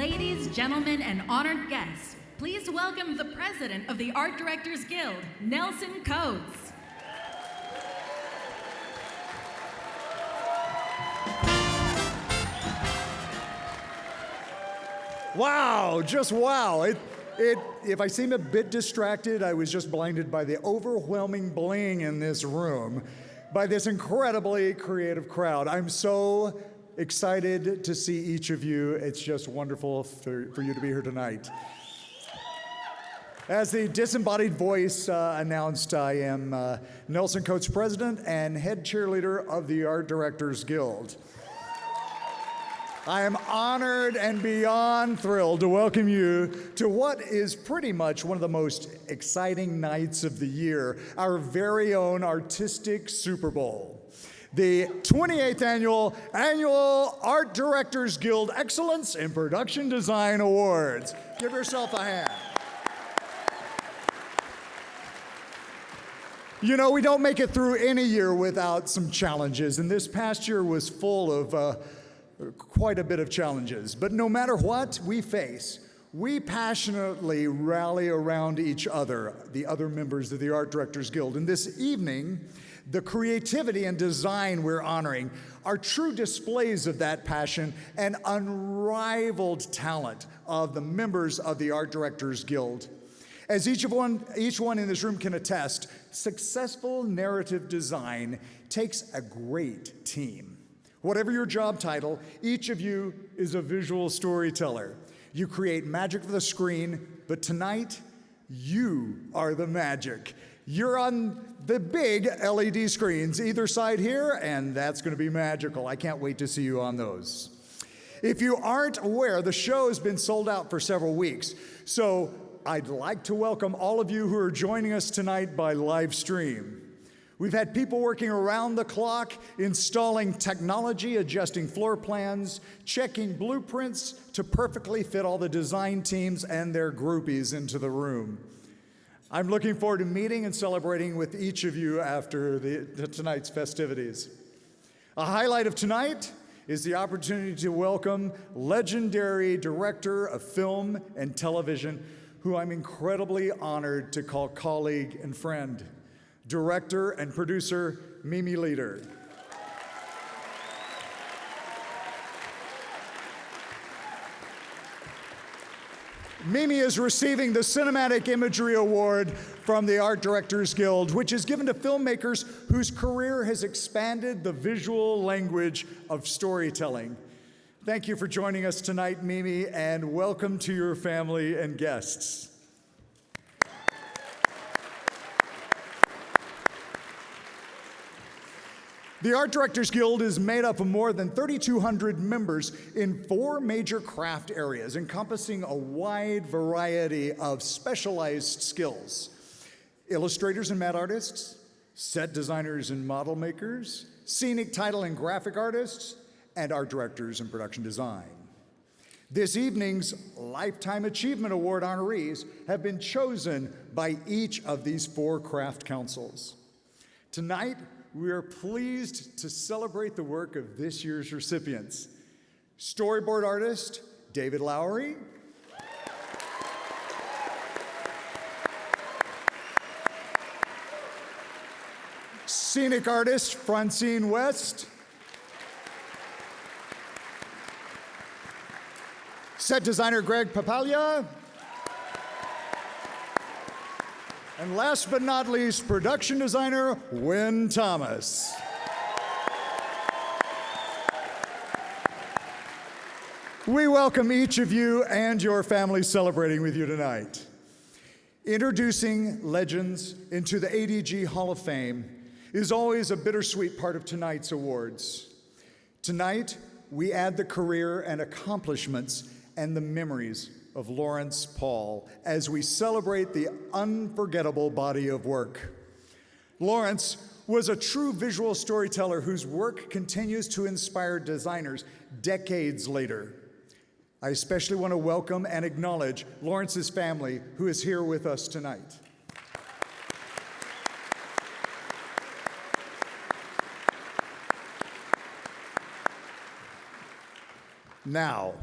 Ladies, gentlemen, and honored guests, please welcome the president of the Art Directors Guild, Nelson Coates. Wow, just wow. If I seem a bit distracted, I was just blinded by the overwhelming bling in this room, by this incredibly creative crowd. I'm so excited to see each of you. It's just wonderful for you to be here tonight. As the disembodied voice announced, I am Nelson Coates, president and head cheerleader of the Art Directors Guild. I am honored and beyond thrilled to welcome you to what is pretty much one of the most exciting nights of the year, our very own artistic Super Bowl, the 28th annual Art Directors Guild Excellence in Production Design Awards. Give yourself a hand. You know, we don't make it through any year without some challenges, and this past year was full of quite a bit of challenges. But no matter what we face, we passionately rally around each other, the other members of the Art Directors Guild. And this evening, the creativity and design we're honoring are true displays of that passion and unrivaled talent of the members of the Art Directors Guild. As each one in this room can attest, successful narrative design takes a great team. Whatever your job title, each of you is a visual storyteller. You create magic for the screen, but tonight, you are the magic. You're on the big LED screens either side here, and that's going to be magical. I can't wait to see you on those. If you aren't aware, the show has been sold out for several weeks, so I'd like to welcome all of you who are joining us tonight by live stream. We've had people working around the clock, installing technology, adjusting floor plans, checking blueprints to perfectly fit all the design teams and their groupies into the room. I'm looking forward to meeting and celebrating with each of you after tonight's festivities. A highlight of tonight is the opportunity to welcome legendary director of film and television, who I'm incredibly honored to call colleague and friend, director and producer Mimi Leder. Mimi is receiving the Cinematic Imagery Award from the Art Directors Guild, which is given to filmmakers whose career has expanded the visual language of storytelling. Thank you for joining us tonight, Mimi, and welcome to your family and guests. The Art Directors Guild is made up of more than 3,200 members in 4 major craft areas, encompassing a wide variety of specialized skills: illustrators and matte artists, set designers and model makers, scenic title and graphic artists, and art directors and production design. This evening's Lifetime Achievement Award honorees have been chosen by each of these 4 craft councils. Tonight, we are pleased to celebrate the work of this year's recipients: storyboard artist David Lowery, scenic artist Francine West, set designer Greg Papalia, and last but not least, production designer Wynn Thomas. We welcome each of you and your family celebrating with you tonight. Introducing legends into the ADG Hall of Fame is always a bittersweet part of tonight's awards. Tonight, we add the career and accomplishments and the memories of Lawrence Paul as we celebrate the unforgettable body of work. Lawrence was a true visual storyteller whose work continues to inspire designers decades later. I especially want to welcome and acknowledge Lawrence's family, who is here with us tonight. Now,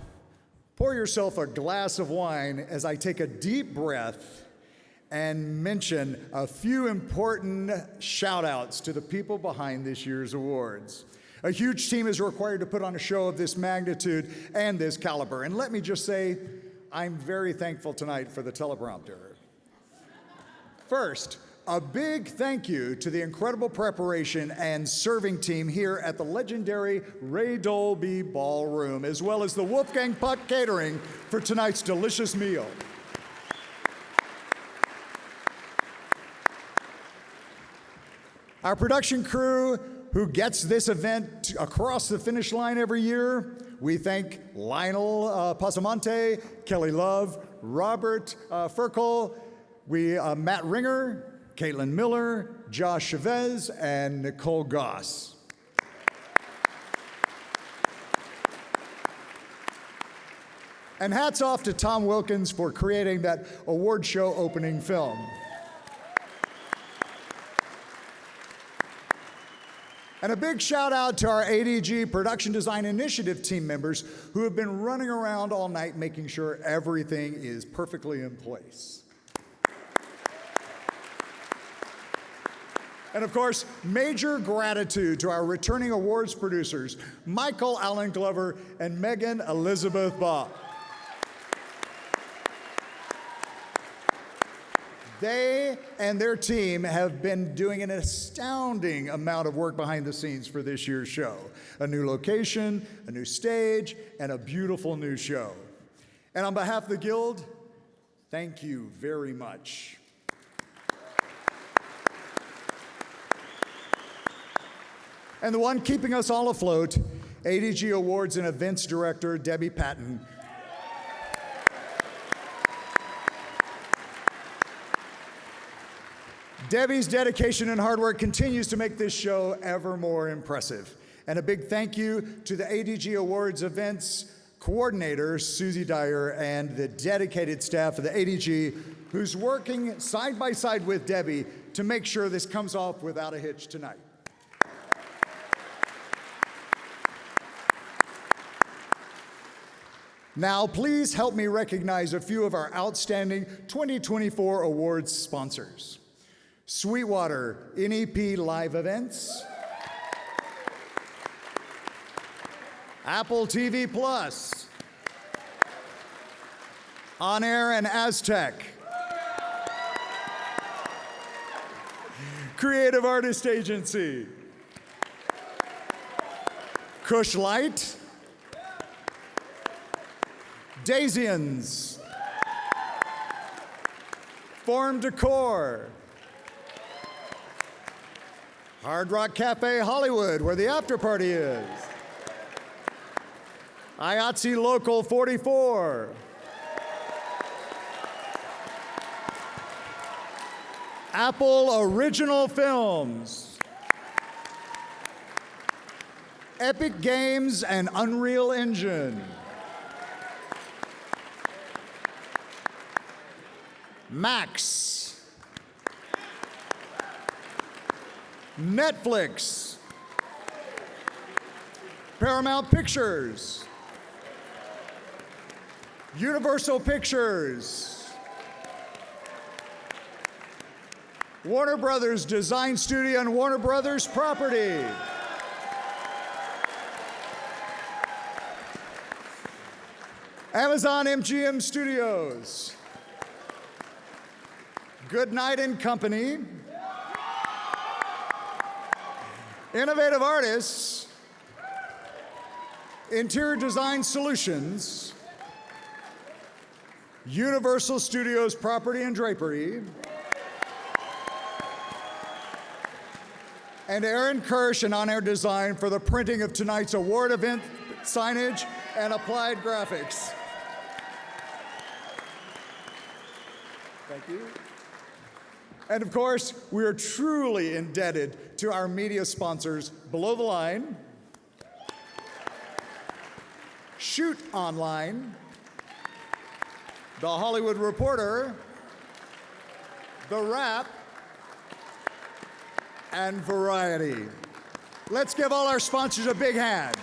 Pour yourself a glass of wine as I take a deep breath and mention a few important shout outs to the people behind this year's awards. A huge team is required to put on a show of this magnitude and this caliber. And let me just say, I'm very thankful tonight for the teleprompter. First, a big thank you to the incredible preparation and serving team here at the legendary Ray Dolby Ballroom, as well as the Wolfgang Puck Catering for tonight's delicious meal. Our production crew, who gets this event across the finish line every year, we thank Lionel Pasamonte, Kelly Love, Robert Ferkel, Matt Ringer, Caitlin Miller, Josh Chavez, and Nicole Goss. And hats off to Tom Wilkins for creating that award show opening film. And a big shout out to our ADG Production Design Initiative team members who have been running around all night making sure everything is perfectly in place. And of course, major gratitude to our returning awards producers, Michael Allen Glover and Megan Elizabeth Baugh. They and their team have been doing an astounding amount of work behind the scenes for this year's show. A new location, a new stage, and a beautiful new show. And on behalf of the Guild, thank you very much. And the one keeping us all afloat, ADG Awards and Events Director Debbie Patton. Debbie's dedication and hard work continues to make this show ever more impressive. And a big thank you to the ADG Awards Events Coordinator, Susie Dyer, and the dedicated staff of the ADG, who's working side by side with Debbie to make sure this comes off without a hitch tonight. Now, please help me recognize a few of our outstanding 2024 awards sponsors. Sweetwater NEP Live Events, Apple TV Plus, On Air and Aztec, Creative Artist Agency, Cush Light, Daisians, Form Decor, Hard Rock Cafe Hollywood, where the after party is, IATSE Local 44, Apple Original Films, Epic Games and Unreal Engine, Max, Netflix, Paramount Pictures, Universal Pictures, Warner Brothers Design Studio and Warner Brothers Property, Amazon MGM Studios, Good Night and Company, Innovative Artists, Interior Design Solutions, Universal Studios Property and Drapery, and Aaron Kirsch and On Air Design for the printing of tonight's award event signage and applied graphics. Thank you. And of course, we are truly indebted to our media sponsors, Below the Line, Shoot Online, The Hollywood Reporter, The Wrap, and Variety. Let's give all our sponsors a big hand.